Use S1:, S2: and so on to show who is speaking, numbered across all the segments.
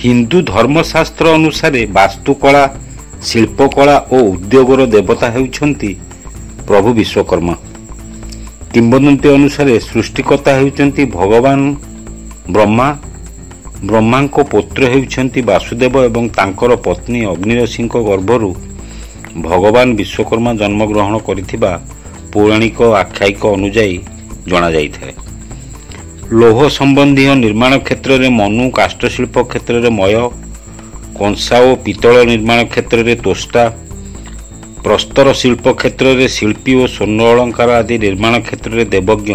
S1: ହିନ୍ଦୁ ଧର୍ମଶାସ୍ତ୍ର ଅନୁସାରେ ବାସ୍ତୁକଳା, ଶିଳ୍ପକଳା ଓ ଉଦ୍ୟୋଗର ଦେବତା ହେଉଛନ୍ତି ପ୍ରଭୁ ବିଶ୍ୱକର୍ମା। କିମ୍ବଦନ୍ତୀ ଅନୁସାରେ ସୃଷ୍ଟିକର୍ତ୍ତା ହେଉଛନ୍ତି ଭଗବାନ ବ୍ରହ୍ମା। ବ୍ରହ୍ମାଙ୍କ ପୁତ୍ର ହେଉଛନ୍ତି ବାସୁଦେବ ଏବଂ ତାଙ୍କର ପତ୍ନୀ ଅଗ୍ନିରଷିଙ୍କ ଗର୍ଭରୁ ଭଗବାନ ବିଶ୍ୱକର୍ମା ଜନ୍ମଗ୍ରହଣ କରିଥିବା ପୌରାଣିକ ଆଖ୍ୟାୟିକ ଅନୁଯାୟୀ ଜଣାଯାଇଥାଏ। ଲୌହ ସମ୍ବନ୍ଧୀୟ ନିର୍ମାଣ କ୍ଷେତ୍ରରେ ମନୁ, କାଷ୍ଠଶିଳ୍ପ କ୍ଷେତ୍ରରେ ମୟ, କଂସା ଓ ପିତ୍ତଳ ନିର୍ମାଣ କ୍ଷେତ୍ରରେ ତୋଷ୍ଟା, ପ୍ରସ୍ତର ଶିଳ୍ପ କ୍ଷେତ୍ରରେ ଶିଳ୍ପୀ ଓ ସ୍ୱର୍ଣ୍ଣ ଅଳଙ୍କାର ଆଦି ନିର୍ମାଣ କ୍ଷେତ୍ରରେ ଦେବଜ୍ଞ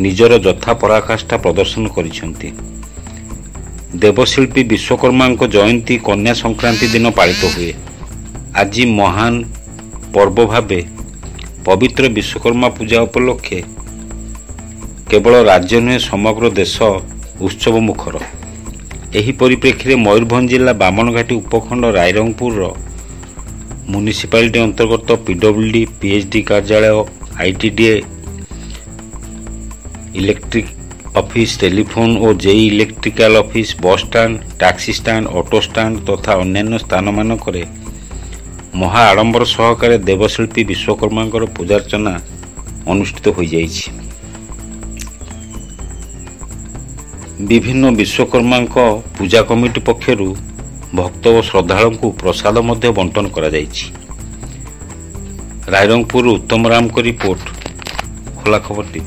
S1: ନିଜର ଯଥା ପରାକାଷ୍ଠା ପ୍ରଦର୍ଶନ କରିଛନ୍ତି। ଦେବଶିଳ୍ପୀ ବିଶ୍ୱକର୍ମାଙ୍କ ଜୟନ୍ତୀ କନ୍ୟା ସଂକ୍ରାନ୍ତି ଦିନ ପାଳିତ ହୁଏ। ଆଜି ମହାନ ପର୍ବ ଭାବେ ପବିତ୍ର ବିଶ୍ୱକର୍ମା ପୂଜା ଉପଲକ୍ଷେ କେବଳ ରାଜ୍ୟ ନୁହେଁ ସମଗ୍ର ଦେଶ ଉତ୍ସବ ମୁଖର। ଏହି ପରିପ୍ରେକ୍ଷୀରେ ମୟୂରଭଞ୍ଜ ଜିଲ୍ଲା ବାମନଘାଟି ଉପଖଣ୍ଡ ରାଇରଙ୍ଗପୁରର ମ୍ୟୁନିସିପାଲିଟି ଅନ୍ତର୍ଗତ PWD, PhD କାର୍ଯ୍ୟାଳୟ, ITDA, ଇଲେକ୍ଟ୍ରିକ୍ ଅଫିସ୍, ଟେଲିଫୋନ ଓ JEE electrical office, bus stand, taxi stand, auto stand ତଥା ଅନ୍ୟାନ୍ୟ ସ୍ଥାନମାନଙ୍କରେ ମହା ଆଡ଼ମ୍ବର ସହକାରେ ଦେବଶିଳ୍ପୀ ବିଶ୍ୱକର୍ମାଙ୍କର ପୂଜାର୍ଚ୍ଚନା ଅନୁଷ୍ଠିତ ହୋଇଯାଇଛି। ବିଭିନ୍ନ ବିଶ୍ୱକର୍ମାଙ୍କ ପୂଜା କମିଟି ପକ୍ଷରୁ ଭକ୍ତ ଓ ଶ୍ରଦ୍ଧାଳୁଙ୍କୁ ପ୍ରସାଦ ମଧ୍ୟ ବଣ୍ଟନ କରାଯାଇଛି। ରାଇରଙ୍ଗପୁରରୁ ଉତ୍ତମ ରାମଙ୍କ ରିପୋର୍ଟ, ଖୋଲା ଖବର TV।